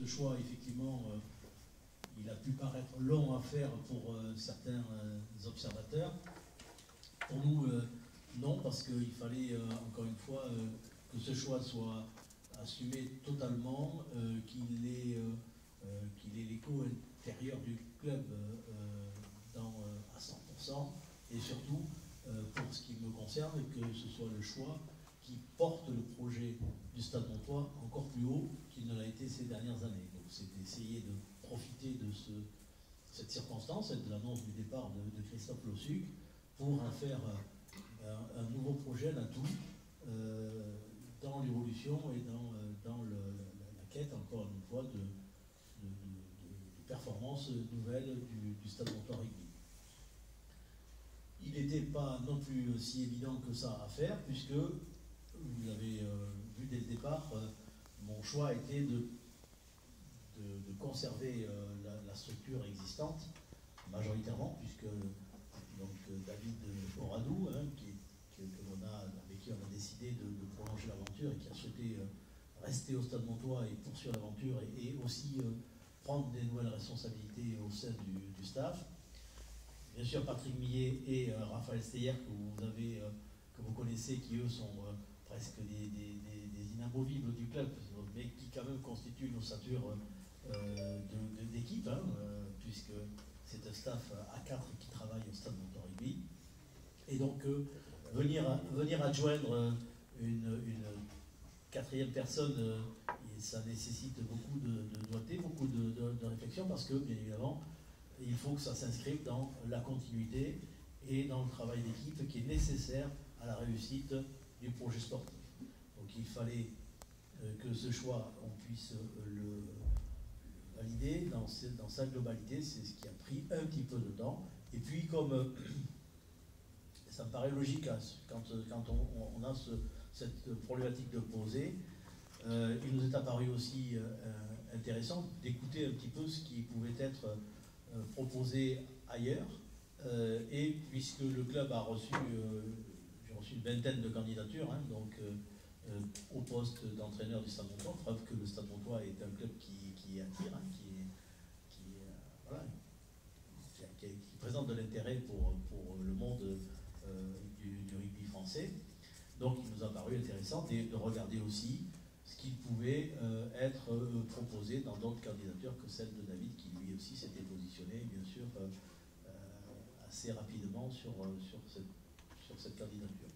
choix, effectivement, il a pu paraître long à faire pour certains observateurs. Pour nous, non, parce qu'il fallait, encore une fois, que ce choix soit assumé totalement, qu'il ait l'écho intérieur du club à 100%, et surtout, pour ce qui me concerne, que ce soit le choix qui porte le projet du Stade Montois encore plus haut qu'il ne l'a été ces dernières années. Donc c'est d'essayer de profiter de cette circonstance et de l'annonce du départ de Christophe Lossuc pour en faire un nouveau projet, un atout, dans l'évolution et dans la quête, encore une fois, de performances nouvelles du Stade Montois Rugby. Il n'était pas non plus si évident que ça à faire, puisque, vous l'avez vu dès le départ, mon choix était de conserver la structure existante, majoritairement, puisque donc, David Oradou, hein, avec qui on a décidé de prolonger l'aventure et qui a souhaité rester au Stade Montois et poursuivre l'aventure et aussi prendre des nouvelles responsabilités au sein du staff. Bien sûr, Patrick Millet et Raphaël Steyer, que vous connaissez, qui eux sont presque des inamovibles du club, mais qui quand même constituent une ossature d'équipe, hein, puisque c'est un staff à 4 qui travaille au Stade Montois Rugby. Et donc, venir adjoindre une quatrième personne, ça nécessite beaucoup de doigté, beaucoup de réflexion, parce que, bien évidemment, il faut que ça s'inscrive dans la continuité et dans le travail d'équipe qui est nécessaire à la réussite du projet sportif. Donc il fallait que ce choix, on puisse le valider dans sa globalité, c'est ce qui a pris un petit peu de temps. Et puis comme ça me paraît logique, hein, quand on a cette problématique de poser, il nous est apparu aussi intéressant d'écouter un petit peu ce qui pouvait être proposé ailleurs, et puisque le club a reçu, j'ai reçu une vingtaine de candidatures, hein, donc au poste d'entraîneur du Stade Montois, preuve que le Stade Montois est un club qui attire, hein, qui présente de l'intérêt pour le monde du rugby français. Donc il nous a paru intéressant de regarder aussi ce qui pouvait être proposé dans d'autres candidatures que celle de David, qui lui aussi s'était positionné, bien sûr, assez rapidement sur cette candidature.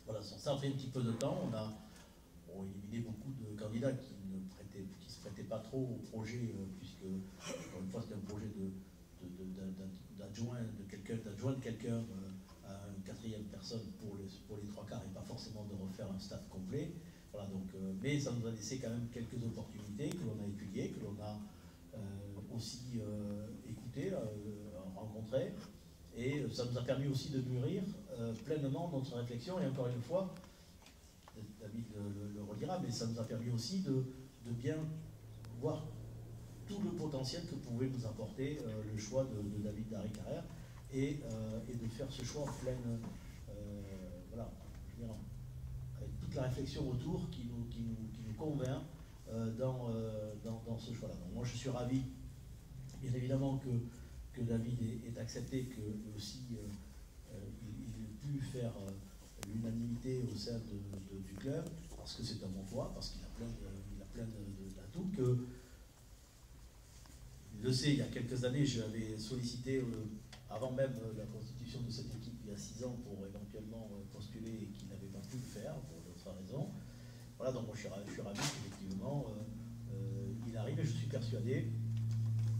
Voilà, ça a pris un petit peu de temps. On a éliminé beaucoup de candidats qui ne se prêtaient pas trop au projet, puisque, encore une fois, c'était un projet d'adjoindre quelqu'un à une quatrième personne pour les trois quarts, et pas forcément de refaire un staff complet. Voilà, donc, mais ça nous a laissé quand même quelques opportunités que l'on a étudiées, que l'on a aussi écoutées, rencontrées, et ça nous a permis aussi de mûrir pleinement notre réflexion. Et encore une fois, David le redira, mais ça nous a permis aussi de bien voir tout le potentiel que pouvait nous apporter le choix de David Darry-Carrère, et de faire ce choix en pleine, voilà, je veux dire, avec toute la réflexion autour qui nous convainc dans ce choix-là. Donc moi je suis ravi, bien évidemment, que David ait accepté, que aussi il ait pu faire l'unanimité au sein du club, parce que c'est un bon choix, parce qu'il a plein d'atouts, que il le sait, il y a quelques années, je l'avais sollicité, avant même la constitution de cette équipe, il y a 6 ans, pour éventuellement postuler, et qu'il n'avait pas pu le faire, pour d'autres raisons. Voilà, donc moi je suis ravi qu'effectivement il arrive, et je suis persuadé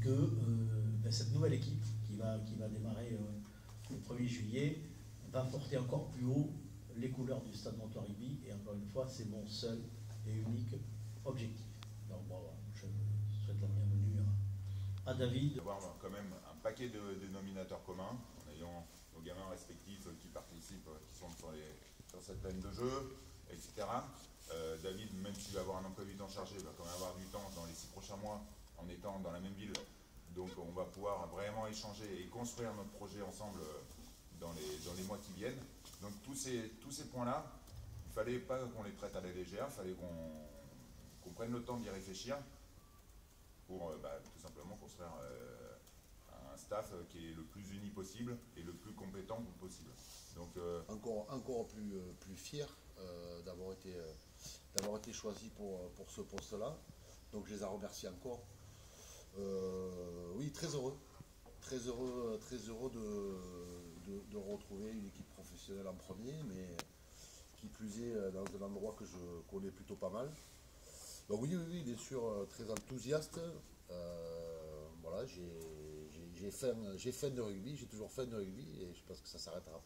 que cette nouvelle équipe qui va démarrer le 1er juillet va porter encore plus haut les couleurs du Stade Montois Rugby, et encore une fois, c'est mon seul et unique objectif. Donc bon, voilà, je souhaite la bienvenue à David. Avoir quand même un paquet de dénominateurs communs, en ayant nos gamins respectifs qui participent, qui sont sur cette plaine de jeu, etc. David, même s'il va avoir un emploi du temps chargé, va quand même avoir du temps dans les 6 prochains mois en étant dans la même ville. Donc on va pouvoir vraiment échanger et construire notre projet ensemble dans les mois qui viennent. Donc tous ces points-là, il ne fallait pas qu'on les traite à la légère, il fallait qu'on prenne le temps d'y réfléchir. pour tout simplement construire un staff qui est le plus uni possible et le plus compétent possible. Donc, encore plus fier d'avoir été choisi pour ce poste-là. Donc je les en remercie encore. Oui, très heureux. Très heureux de retrouver une équipe professionnelle en premier, mais qui plus est dans un endroit que je connais plutôt pas mal. Donc oui, bien sûr, très enthousiaste. Voilà, j'ai faim de rugby, j'ai toujours faim de rugby, et je pense que ça ne s'arrêtera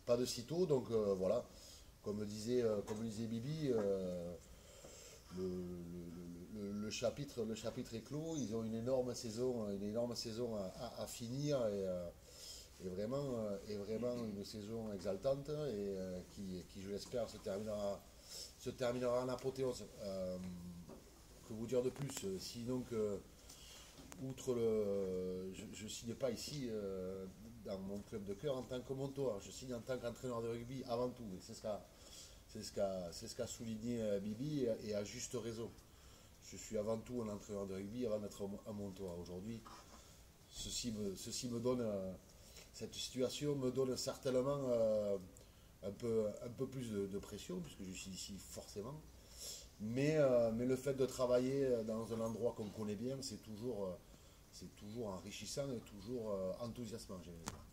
pas de sitôt. Donc voilà, comme disait Bibi, le chapitre est clos. Ils ont une énorme saison à finir, et vraiment une saison exaltante, et qui je l'espère se terminera en apothéose. Que vous dire de plus, sinon que outre je ne signe pas ici dans mon club de cœur en tant que monteur, je signe en tant qu'entraîneur de rugby avant tout, et c'est ce qu'a souligné Bibi, et à juste raison. Je suis avant tout un entraîneur de rugby avant d'être un monteur. Aujourd'hui, cette situation me donne certainement un peu plus de pression, puisque je suis ici forcément. Mais le fait de travailler dans un endroit qu'on connaît bien, c'est toujours enrichissant et toujours enthousiasmant, j'allais dire.